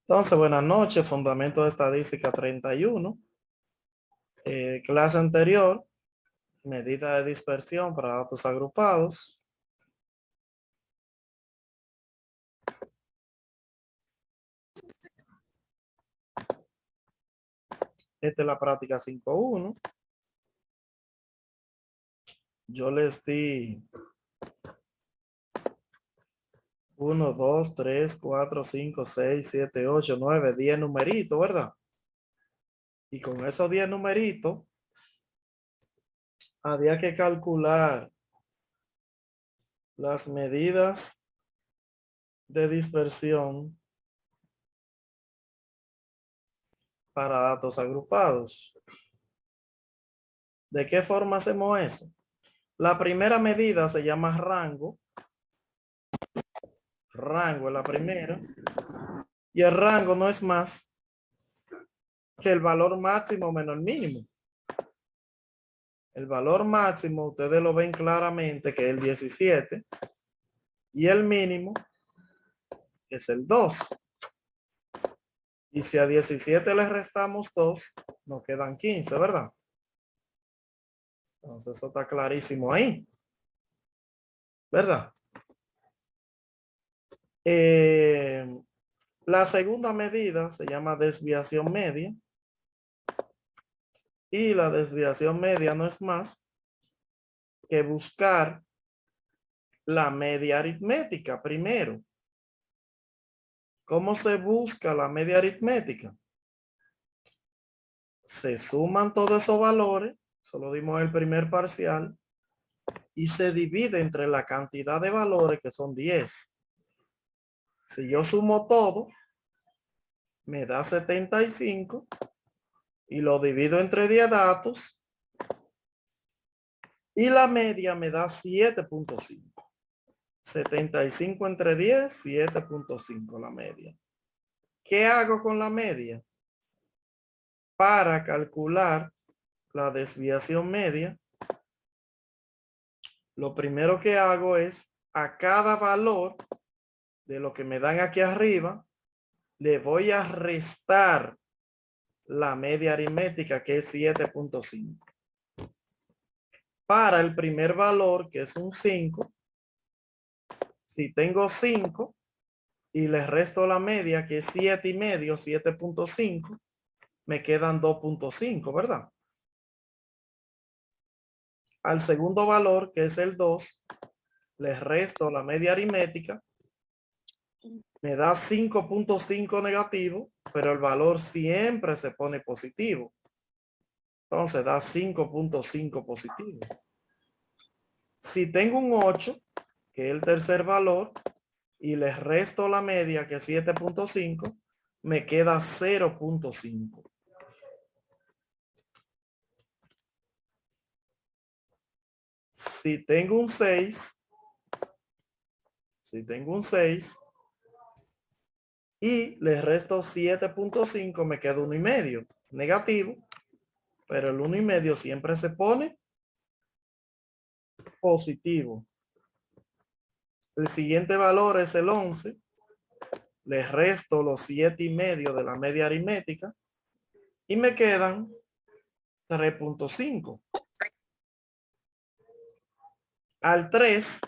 Entonces, buenas noches, Fundamento de Estadística 31. Clase anterior, medida de dispersión para datos agrupados. Esta es la práctica 5.1. Yo les di 1, 2, 3, 4, 5, 6, 7, 8, 9, 10 numeritos, ¿verdad? Y con esos 10 numeritos, había que calcular las medidas de dispersión para datos agrupados. ¿De qué forma hacemos eso? La primera medida se llama rango. Rango es la primera. Y el rango no es más que el valor máximo menos el mínimo. El valor máximo ustedes lo ven claramente que es el 17 y el mínimo es el 2. Y si a 17 le restamos 2, nos quedan 15, ¿verdad? Entonces eso está clarísimo ahí, ¿verdad? La segunda medida se llama desviación media. Y la desviación media no es más que buscar la media aritmética primero. ¿Cómo se busca la media aritmética? Se suman todos esos valores, eso lo dimos en el primer parcial, y se divide entre la cantidad de valores que son 10. Si yo sumo todo, me da 75 y lo divido entre 10 datos y la media me da 7.5. 75 entre 10, 7.5 la media. ¿Qué hago con la media? Para calcular la desviación media, lo primero que hago es a cada valor de lo que me dan aquí arriba, le voy a restar la media aritmética, que es 7.5. Para el primer valor, que es un 5, si tengo 5 y le resto la media, que es 7,5, 7.5, me quedan 2.5, ¿verdad? Al segundo valor, que es el 2, le resto la media aritmética, me da 5.5 negativo, pero el valor siempre se pone positivo. Entonces da 5.5 positivo. Si tengo un 8, que es el tercer valor, y le resto la media, que es 7.5, me queda 0.5. Si tengo un 6, y le resto 7.5, me queda 1,5 negativo, pero el 1,5 siempre se pone positivo. El siguiente valor es el 11. Le resto los 7,5 de la media aritmética y me quedan 3.5. Al 3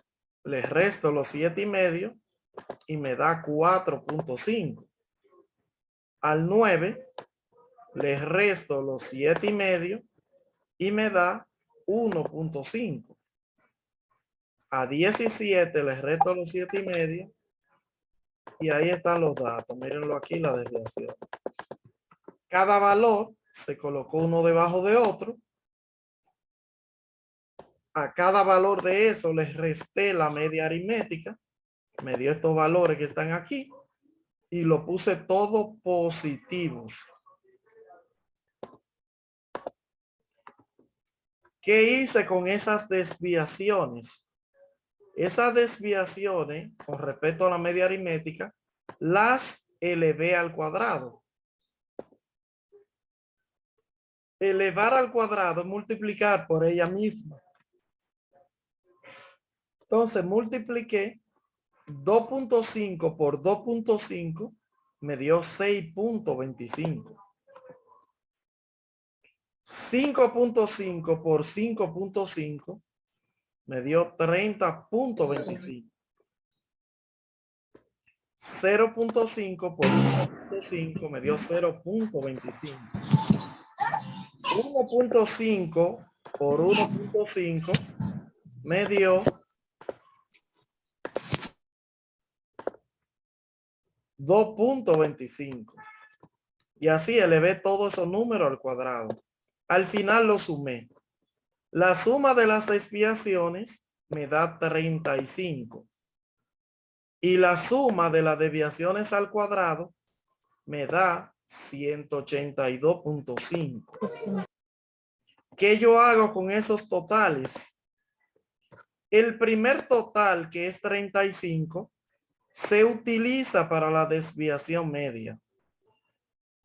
le resto los 7,5 y me da 4.5. Al 9 le resto los 7,5 y me da 1.5. A 17 le resto los 7,5 y ahí están los datos. Mírenlo aquí, la desviación. Cada valor se colocó uno debajo de otro. A cada valor de eso les resté la media aritmética. Me dio estos valores que están aquí y lo puse todo positivos. ¿Qué hice con esas desviaciones? Esas desviaciones, con respecto a la media aritmética, las elevé al cuadrado. Elevar al cuadrado es multiplicar por ella misma. Entonces multipliqué 2.5 por 2.5 me dio 6.25. 5.5 por 5.5 me dio 30.25. 0.5 por 0.5 me dio 0.25. 1.5 por 1.5 me dio 2.25. Y así elevé todos esos números al cuadrado. Al final lo sumé. La suma de las desviaciones me da 35. Y la suma de las desviaciones al cuadrado me da 182.5. ¿Qué yo hago con esos totales? El primer total, que es 35, se utiliza para la desviación media.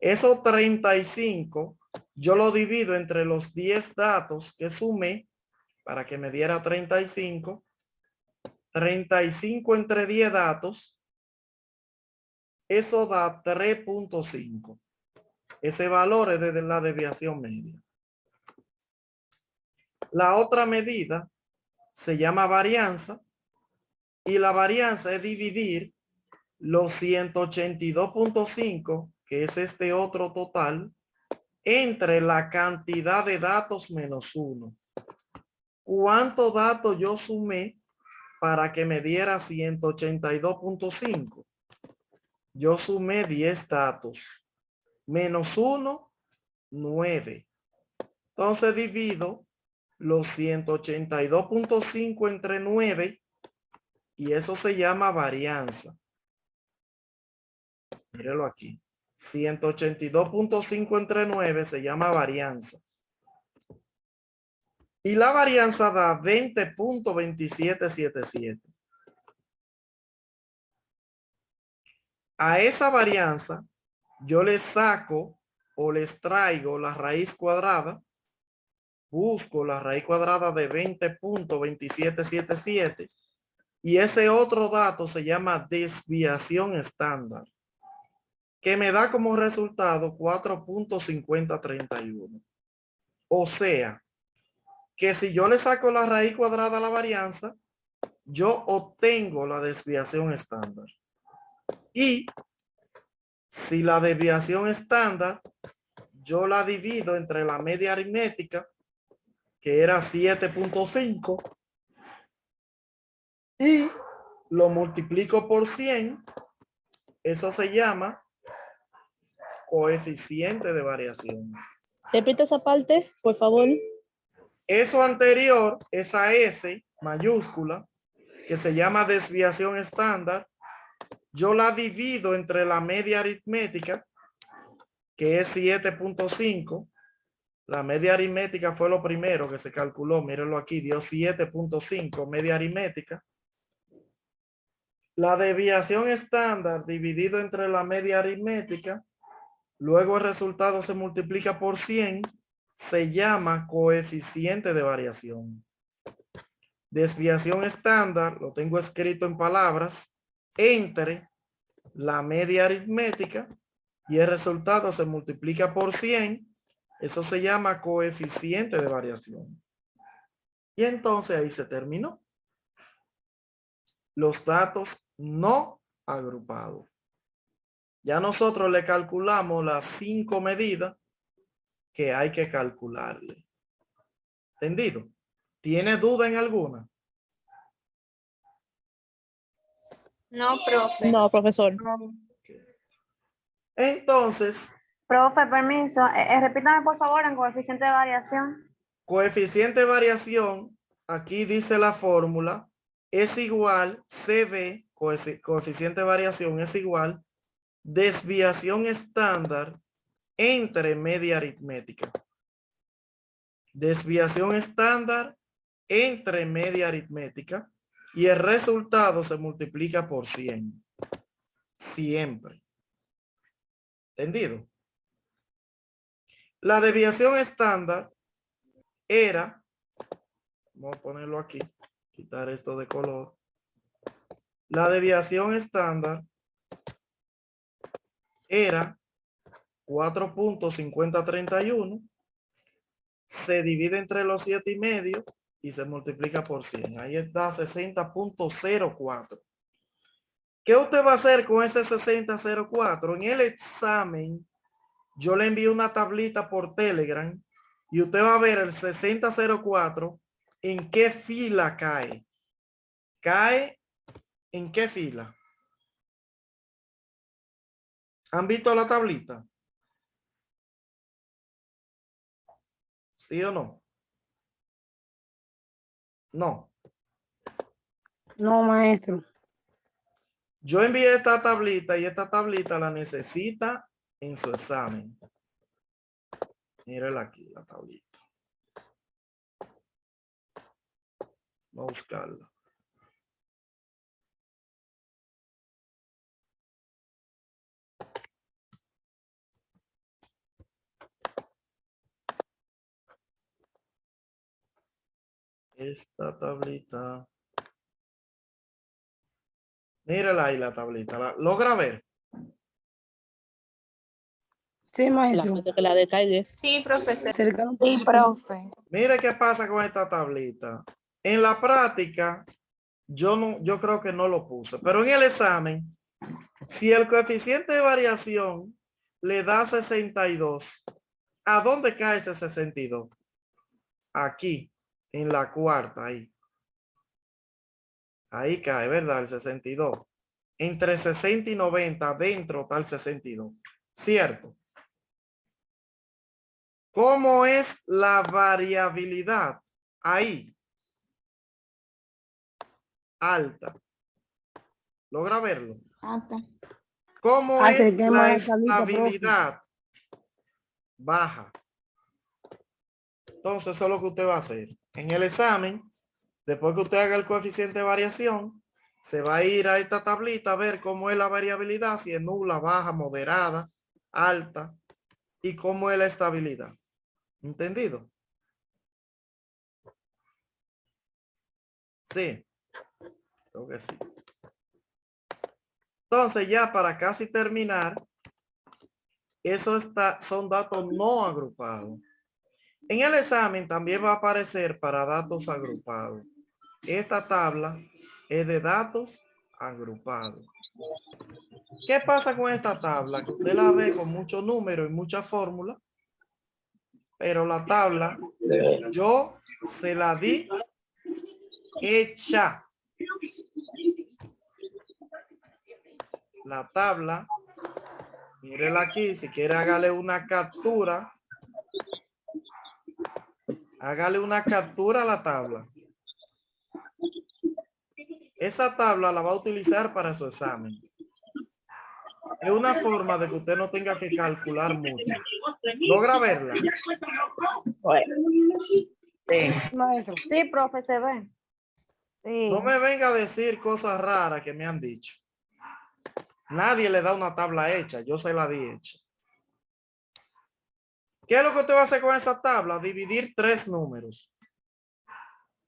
Esos 35 yo lo divido entre los 10 datos que sumé para que me diera 35. 35 entre 10 datos, eso da 3.5. Ese valor es de la desviación media. La otra medida se llama varianza, y la varianza es dividir los 182.5, que es este otro total, entre la cantidad de datos menos 1. ¿Cuántos datos yo sumé para que me diera 182.5? Yo sumé 10 datos. Menos 1, 9. Entonces divido los 182.5 entre 9 y eso se llama varianza. Mírelo aquí. 182.5 entre 9 se llama varianza. Y la varianza da 20.2777. A esa varianza yo le saco o les traigo la raíz cuadrada. Busco la raíz cuadrada de 20.2777 y ese otro dato se llama desviación estándar, que me da como resultado 4.5031. O sea, que si yo le saco la raíz cuadrada a la varianza, yo obtengo la desviación estándar. Y si la desviación estándar yo la divido entre la media aritmética, que era 7.5, y lo multiplico por 100, eso se llama coeficiente de variación. Repite esa parte, por favor. Eso anterior, esa S mayúscula, que se llama desviación estándar, yo la divido entre la media aritmética, que es 7.5. La media aritmética fue lo primero que se calculó. Mírenlo aquí, dio 7.5 media aritmética. La desviación estándar dividido entre la media aritmética, luego el resultado se multiplica por 100, se llama coeficiente de variación. Desviación estándar, lo tengo escrito en palabras, entre la media aritmética y el resultado se multiplica por 100, eso se llama coeficiente de variación. Y entonces ahí se terminó. Los datos no agrupados. Ya nosotros le calculamos las 5 medidas que hay que calcularle. ¿Entendido? ¿Tiene duda en alguna? No, profe. No, profesor. Entonces, Profe, permiso. Repítame, por favor, en coeficiente de variación. coeficiente de variación, aquí dice la fórmula, es igual CB, coeficiente de variación es igual desviación estándar entre media aritmética. Desviación estándar entre media aritmética y el resultado se multiplica por 100. Siempre. ¿Entendido? La desviación estándar era, vamos a ponerlo aquí, quitar esto de color. La desviación estándar era 4.5031. Se divide entre los 7,5 y se multiplica por 100. Ahí está 60.04. ¿Qué usted va a hacer con ese 60.04? En el examen, yo le envío una tablita por Telegram y usted va a ver el 60.04 en qué fila cae. ¿Cae en qué fila? ¿Han visto la tablita? ¿Sí o no? No. No, maestro. Yo envié esta tablita y esta tablita la necesita en su examen. Mírela aquí, la tablita. Vamos a buscarla. Esta tablita. Mírala ahí la tablita. ¿Logra ver? Sí, La maestro. foto que la descargues. Sí, profesor. Cercano un Sí, poquito. profe. Mire qué pasa con esta tablita. En la práctica, yo creo que no lo puse, pero en el examen, si el coeficiente de variación le da 62, ¿a dónde cae ese 62? Aquí, en la cuarta, ahí. Ahí cae, ¿verdad? El 62. Entre 60 y 90, dentro está el 62. ¿Cierto? ¿Cómo es la variabilidad? Ahí. Alta. ¿Logra verlo? ¿Cómo es Acerquemos la la tablita, profe. estabilidad? Baja. Entonces, eso es lo que usted va a hacer. En el examen, después que usted haga el coeficiente de variación, se va a ir a esta tablita a ver cómo es la variabilidad, si es nula, baja, moderada, alta, y cómo es la estabilidad. ¿Entendido? Sí. Creo que sí. Entonces, ya para casi terminar, son datos no agrupados. En el examen también va a aparecer para datos agrupados. Esta tabla es de datos agrupados. ¿Qué pasa con esta tabla? Que usted la ve con muchos números y muchas fórmulas, pero la tabla yo se la di hecha. La tabla, mírela aquí, si quiere hágale una captura. Hágale una captura a la tabla. Esa tabla la va a utilizar para su examen. Es una forma de que usted no tenga que calcular mucho. ¿Logra verla? Maestro. Sí, profe, se ve. Sí. No me venga a decir cosas raras que me han dicho. Nadie le da una tabla hecha. Yo se la di hecha. ¿Qué es lo que usted va a hacer con esa tabla? Dividir 3 números.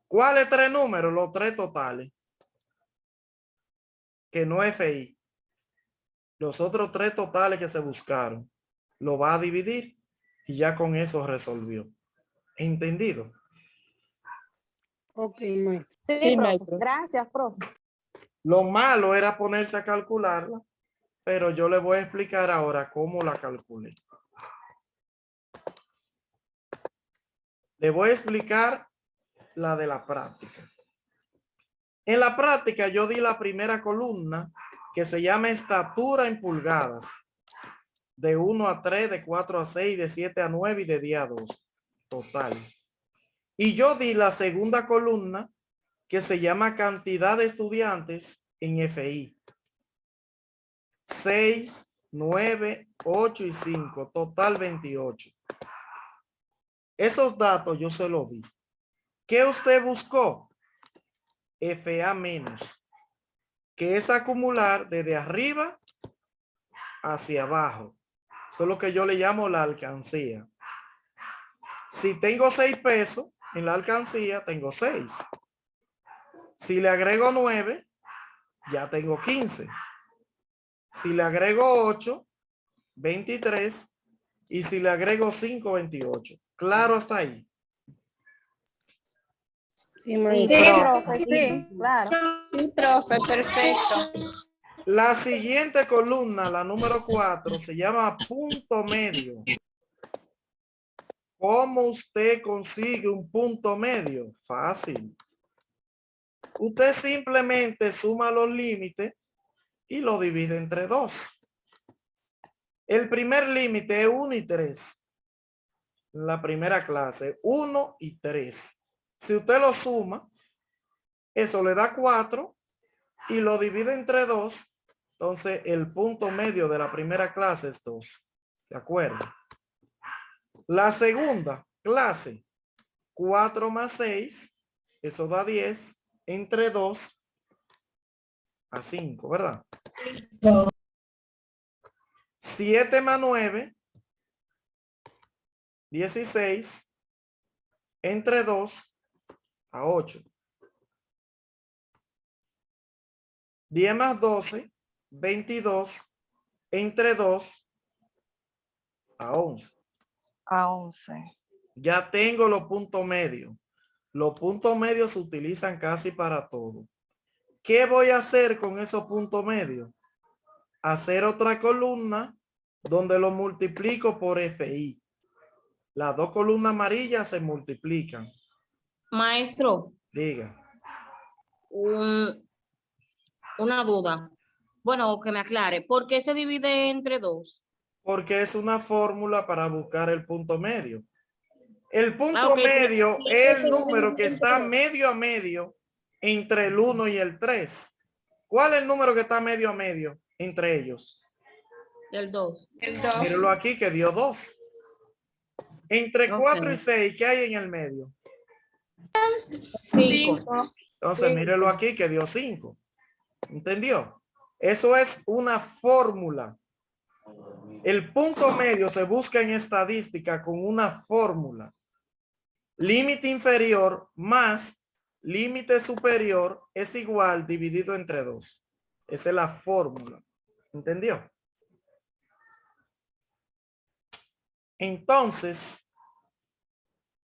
¿Cuáles 3 números? Los 3 totales. Que no es FI. Los otros 3 totales que se buscaron. Lo va a dividir y ya con eso resolvió. ¿Entendido? Ok, maestro. Sí, Sí, profe. maestro. Gracias, profe. Lo malo era ponerse a calcularla, pero yo le voy a explicar ahora cómo la calculé. Le voy a explicar la de la práctica. En la práctica yo di la primera columna que se llama estatura en pulgadas. De 1 a 3, de 4 a 6, de 7 a 9 y de 10 a 2. Total. Y yo di la segunda columna que se llama cantidad de estudiantes en FI. 6, 9, 8 y 5. Total 28. Esos datos yo se los di. ¿Qué usted buscó? FA menos, que es acumular desde arriba hacia abajo. Eso es lo que yo le llamo la alcancía. Si tengo 6 pesos en la alcancía, tengo 6. Si le agrego 9, ya tengo 15. Si le agrego 8, 23. Y si le agrego 5, 28. Claro hasta ahí. Sí, Sí, maestro. profe, sí, claro. Sí, profe, perfecto. La siguiente columna, la número 4, se llama punto medio. ¿Cómo usted consigue un punto medio? Fácil. Usted simplemente suma los límites y lo divide entre 2. El primer límite es 1 y 3. La primera clase, 1 y 3. Si usted lo suma, eso le da 4 y lo divide entre 2. Entonces, el punto medio de la primera clase es 2. ¿De acuerdo? La segunda clase, 4 más 6, eso da 10, entre 2 a 5, ¿verdad? 7 más 9, 16, entre 2 a 8. 10 más 12, 22, entre 2 a 11. A 11. Ya tengo los puntos medios. Los puntos medios se utilizan casi para todo. ¿Qué voy a hacer con esos puntos medios? Hacer otra columna donde lo multiplico por FI. Las dos columnas amarillas se multiplican. Maestro, Diga. una duda. Bueno, que me aclare. ¿Por qué se divide entre 2? Porque es una fórmula para buscar el punto medio. El punto Ok, medio sí, es el se número divide que entre está 2. medio a medio entre el 1 y el 3. ¿Cuál es el número que está medio a medio entre ellos? El 2. Mírenlo aquí que dio 2. Entre 4 y Ok. 6, ¿qué hay en el medio? 5. Entonces, mírenlo aquí que dio 5. ¿Entendió? Eso es una fórmula. El punto medio se busca en estadística con una fórmula. Límite inferior más límite superior es igual dividido entre 2. Esa es la fórmula. ¿Entendió? Entonces,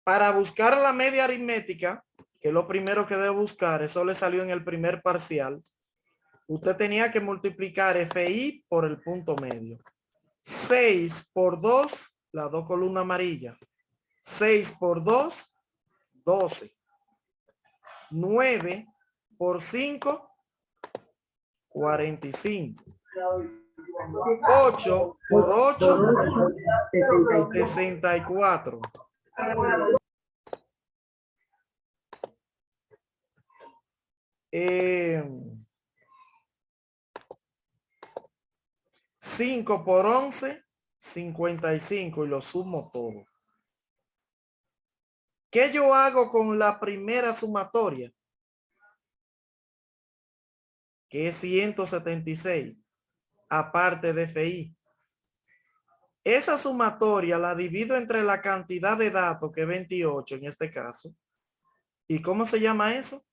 para buscar la media aritmética, que es lo primero que debe buscar, eso le salió en el primer parcial, usted tenía que multiplicar FI por el punto medio. 6 por 2, las dos columnas amarillas. 6 por 2, 12. 9 por 5, 45. 8 por 8, 64. Eh, 5 por 11, 55 y lo sumo todo. ¿Qué yo hago con la primera sumatoria? Que es 176, aparte de FI. Esa sumatoria la divido entre la cantidad de datos, que es 28 en este caso. ¿Y cómo se llama eso?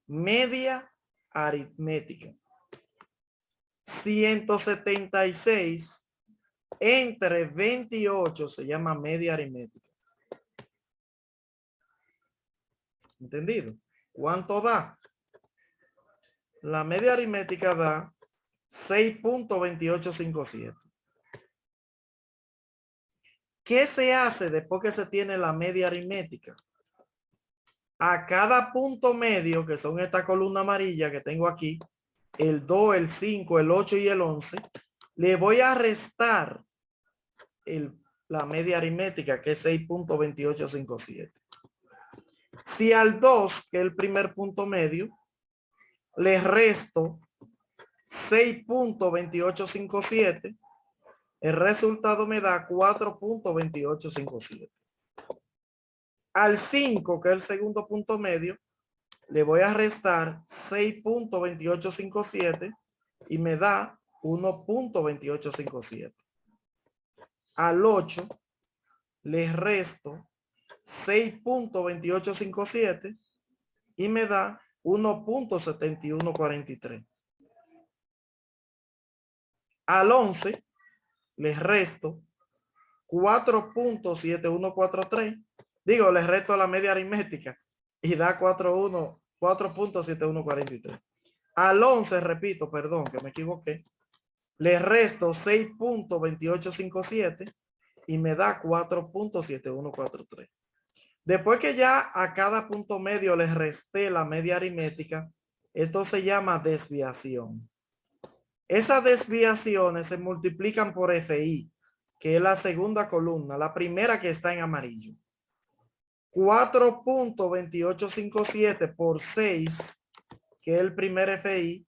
Media aritmética. 176 entre 28 se llama media aritmética. ¿Entendido? ¿Cuánto da? La media aritmética da 6.2857. ¿Qué se hace después que se tiene la media aritmética? A cada punto medio, que son esta columna amarilla que tengo aquí, el 2, el 5, el 8 y el 11, le voy a restar la media aritmética, que es 6.2857. Si al 2, que es el primer punto medio, le resto 6.2857, el resultado me da 4.2857. Al 5, que es el segundo punto medio, le voy a restar 6.2857 y me da 1.2857. Al 8 le resto 6.2857 y me da 1.7143. Al 11 les resto 4.7143. Digo, les resto la media aritmética y da 4.7143. Al 11, repito, perdón, que me equivoqué, le resto 6.2857 y me da 4.7143. Después que ya a cada punto medio les resté la media aritmética, esto se llama desviación. Esas desviaciones se multiplican por FI, que es la segunda columna, la primera que está en amarillo. 4.2857 por 6, que es el primer FI,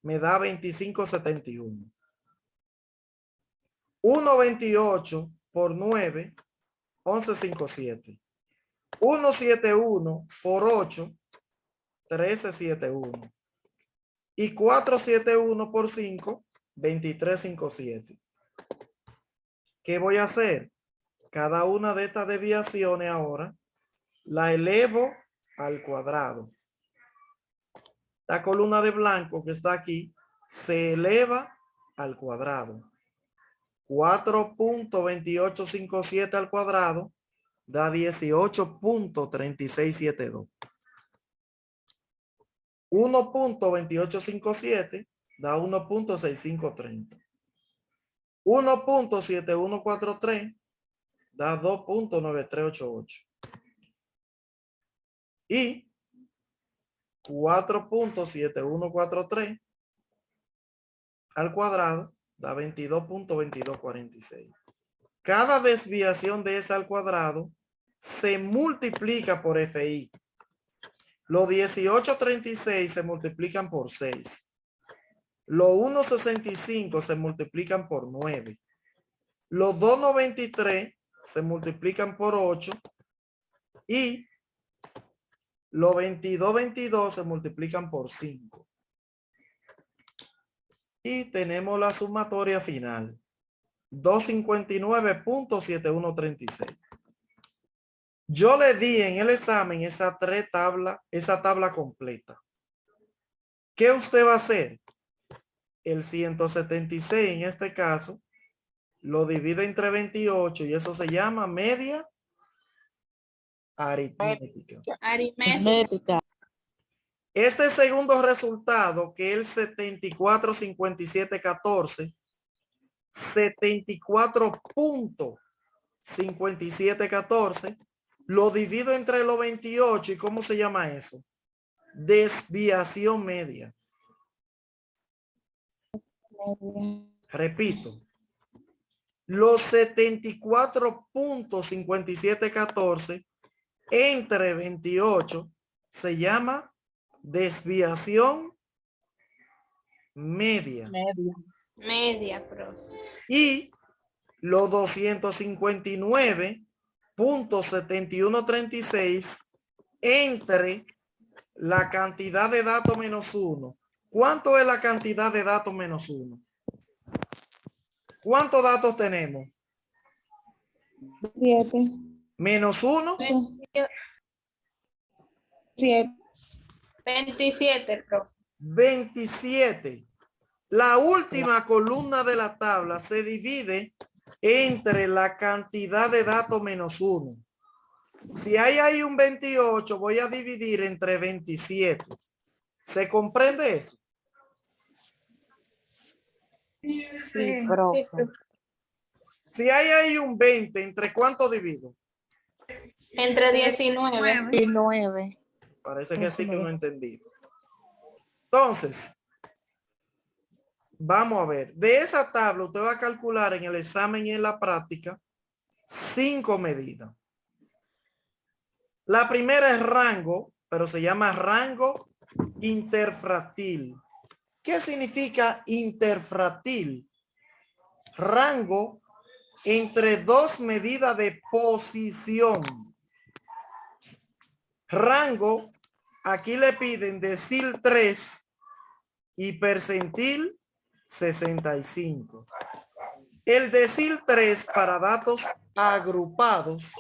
me da 2571. 1.28 por 9, 11.57. 1.71 por 8, 13.71. Y 4.71 por 5, 23.57. ¿Qué voy a hacer? Cada una de estas desviaciones ahora la elevo al cuadrado. La columna de blanco que está aquí se eleva al cuadrado. 4.2857 al cuadrado da 18.3672. 1.2857 da 1.6530. 1.7143 da 2.9388. Y 4.7143 al cuadrado da 22.2246. Cada desviación de esa al cuadrado se multiplica por FI. Los 1836 se multiplican por 6. Los 1.65 se multiplican por 9. Los 2.93 se multiplican por 8. Y los 22.22 se multiplican por 5. Y tenemos la sumatoria final. 259.7136. Yo le di en el examen esa tabla completa. ¿Qué usted va a hacer? El 176 en este caso lo divide entre 28 y eso se llama media aritmética. Aritmética. Este segundo resultado, que es el 74.5714, 74.5714, lo divido entre los 28 y ¿cómo se llama eso? Desviación media. Repito, los 74.5714 entre 28 se llama desviación media. Media, profe. Y los 259.7136 entre la cantidad de datos menos 1. ¿Cuánto es la cantidad de datos menos 1? ¿Cuántos datos tenemos? 7. Menos 1. 7. 27, profe. 27. La última columna de la tabla se divide entre la cantidad de datos menos 1. Si hay un 28, voy a dividir entre 27. ¿Se comprende eso? Sí, Profe. Si hay un 20, ¿entre cuánto divido? Entre 19. Y 9. Parece que sí que no entendí. Entonces, vamos a ver. De esa tabla usted va a calcular en el examen y en la práctica 5 medidas. La primera es rango, pero se llama rango interfractil. ¿Qué significa interfractil? Rango entre dos medidas de posición. Rango, aquí le piden decil 3 y percentil 65. El decil 3 para datos agrupados.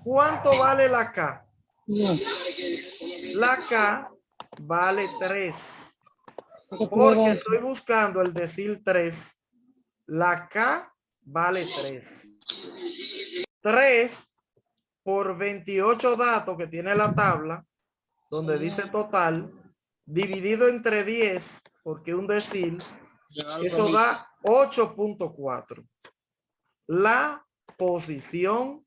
¿Cuánto vale la K? La K vale 3. Porque estoy buscando el decil 3 La K vale 3. 3 por 28 datos que tiene la tabla, donde dice total, dividido entre 10, porque un decil, eso da 8.4. La posición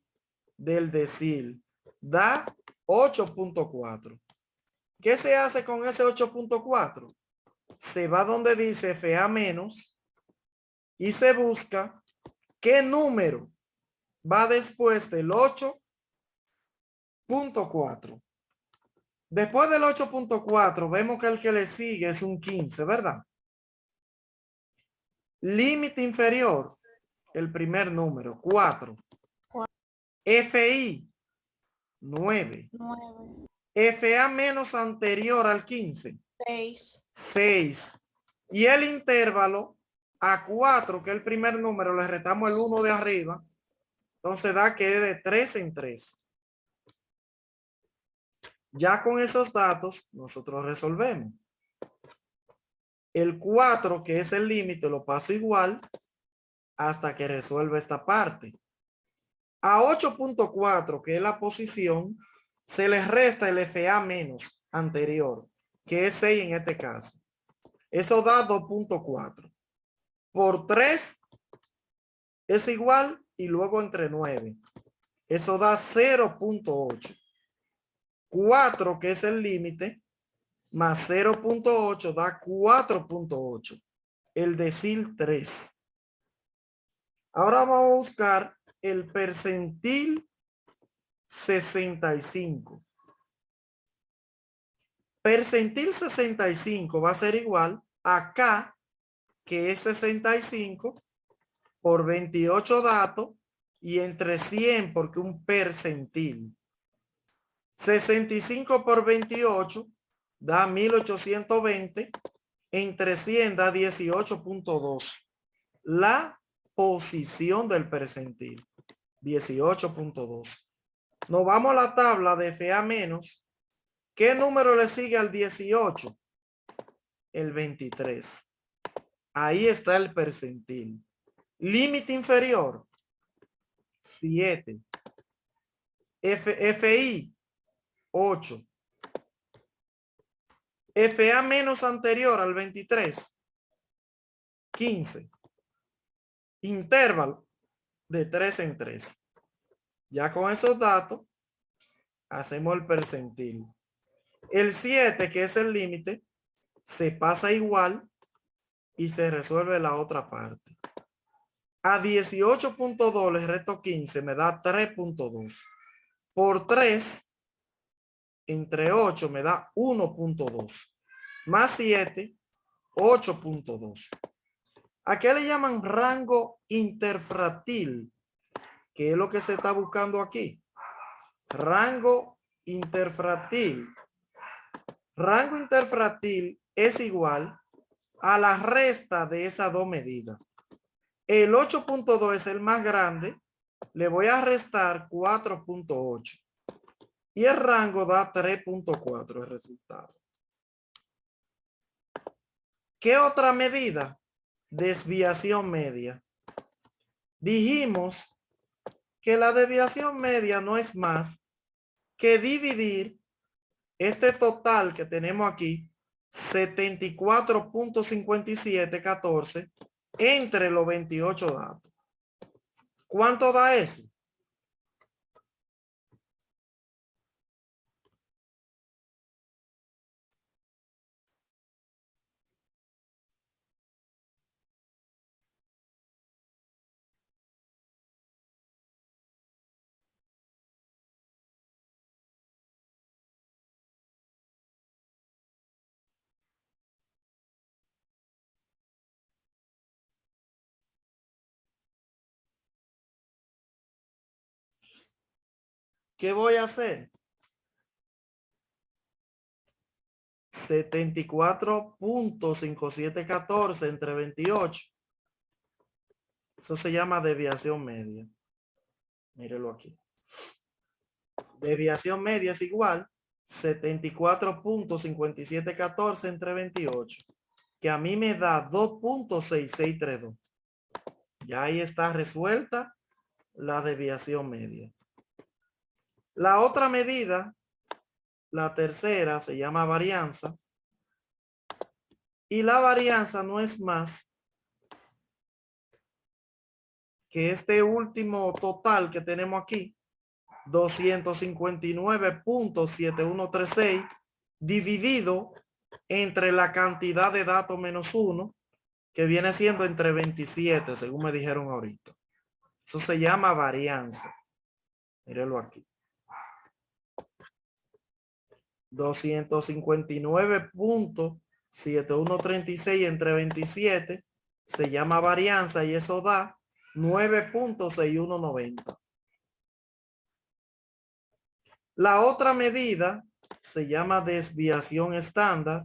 del decil da 8.4. ¿Qué se hace con ese 8.4? Se va donde dice FA menos y se busca qué número va después del 8.4. Después del 8.4 vemos que el que le sigue es un 15, ¿verdad? Límite inferior, el primer número, 4. FI, 9. 9. FA menos anterior al 15. 6. 6. Y el intervalo a 4, que es el primer número, le restamos el 1 de arriba. Entonces da que es de 3 en 3. Ya con esos datos nosotros resolvemos. El 4, que es el límite, lo paso igual hasta que resuelva esta parte. A 8.4, que es la posición, se le resta el FA menos anterior, que es 6 en este caso. Eso da 2.4. Por 3 es igual y luego entre 9. Eso da 0.8. 4, que es el límite, más 0.8 da 4.8. El decil 3. Ahora vamos a buscar el percentil 65. Percentil 65 va a ser igual a K, que es 65 por 28 datos y entre 100 porque un percentil. 65 por 28 da 1820, entre 100 da 18.2. La posición del percentil, 18.2. Nos vamos a la tabla de FA menos. ¿Qué número le sigue al 18? El 23. Ahí está el percentil. Límite inferior, 7. FI, 8. FA menos anterior al 23, 15. Intervalo de 3 en 3. Ya con esos datos hacemos el percentil. El 7, que es el límite, se pasa igual y se resuelve la otra parte. A 18.2 le resto 15, me da 3.2. Por 3, entre 8 me da 1.2. Más 7, 8.2. ¿A qué le llaman rango interfractil? ¿Qué es lo que se está buscando aquí? Rango interfractil. Rango interfractil es igual a la resta de esas dos medidas. El 8.2 es el más grande. Le voy a restar 4.8. Y el rango da 3.4 el resultado. ¿Qué otra medida? Desviación media. Dijimos que la desviación media no es más que dividir este total que tenemos aquí, 74.5714, entre los 28 datos. ¿Cuánto da eso? ¿Qué voy a hacer? 74.5714 entre 28. Eso se llama desviación media. Mírelo aquí. Desviación media es igual 74.5714 entre 28, que a mí me da 2.6632. Ya ahí está resuelta la desviación media. La otra medida, la tercera, se llama varianza. Y la varianza no es más que este último total que tenemos aquí, 259.7136, dividido entre la cantidad de datos menos 1, que viene siendo entre 27, según me dijeron ahorita. Eso se llama varianza. Mírenlo aquí. 259.7136 entre 27 se llama varianza y eso da 9.6190. La otra medida se llama desviación estándar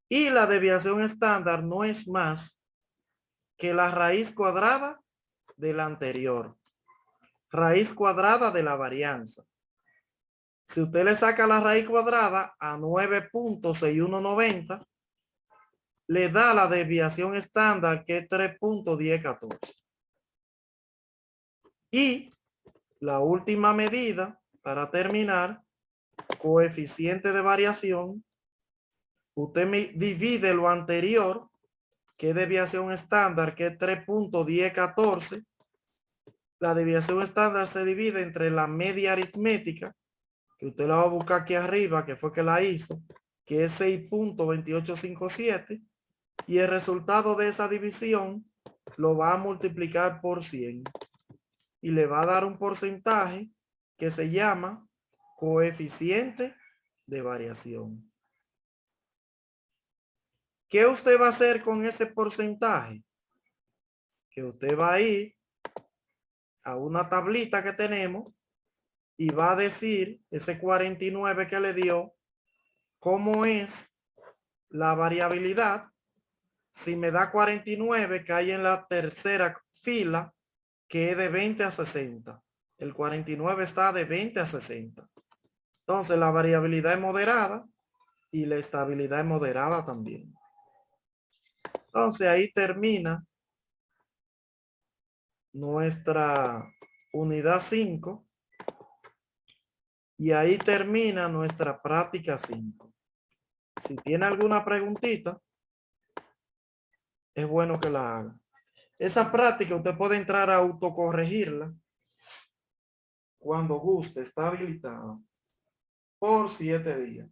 y la desviación estándar no es más que la raíz cuadrada de la anterior, raíz cuadrada de la varianza. Si usted le saca la raíz cuadrada a 9.6190, le da la desviación estándar que es 3.1014. Y la última medida, para terminar, coeficiente de variación. Usted me divide lo anterior, que es desviación estándar, que es 3.1014. La desviación estándar se divide entre la media aritmética, que usted la va a buscar aquí arriba, que fue que la hizo, que es 6.2857, y el resultado de esa división lo va a multiplicar por 100 y le va a dar un porcentaje que se llama coeficiente de variación. ¿Qué usted va a hacer con ese porcentaje? Que usted va a ir a una tablita que tenemos y va a decir ese 49 que le dio, cómo es la variabilidad. Si me da 49, cae en la tercera fila, que es de 20 a 60. El 49 está de 20 a 60. Entonces la variabilidad es moderada y la estabilidad es moderada también. Entonces ahí termina nuestra unidad 5 y ahí termina nuestra práctica 5. Si tiene alguna preguntita, es bueno que la haga. Esa práctica usted puede entrar a autocorregirla cuando guste, está habilitada por 7 días.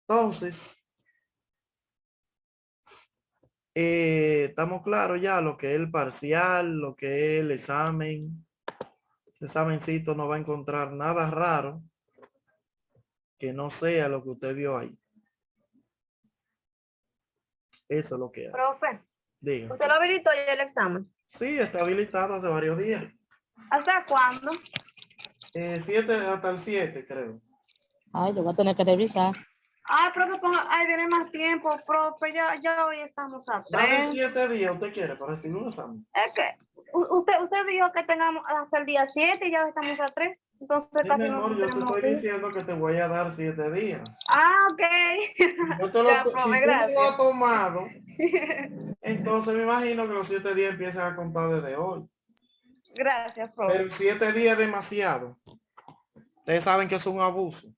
Entonces, estamos claros ya lo que es el parcial, lo que es el examen. El examencito no va a encontrar nada raro que no sea lo que usted vio ahí. Eso es lo que hay. Profe, Diga. ¿usted lo habilitó ya el examen? Sí, está habilitado hace varios días. ¿Hasta cuándo? 7 hasta el 7, creo. Ay, lo voy a tener que revisar. Ay, profe, ay, tiene más tiempo, profe, ya hoy estamos a Más de 3. 7 días usted quiere para recibir un examen. Es que usted dijo que tengamos hasta el día 7 y ya estamos a 3. Entonces Sí, casi mi no amor, yo te tenemos estoy tiempo. diciendo que te voy a dar 7 días. Ah, ok. Yo te lo, Ya, si profe, tú no gracias. lo has tomado, entonces me imagino que los 7 días empiezan a contar desde hoy. Gracias, profe. Pero 7 días es demasiado. Ustedes saben que es un abuso.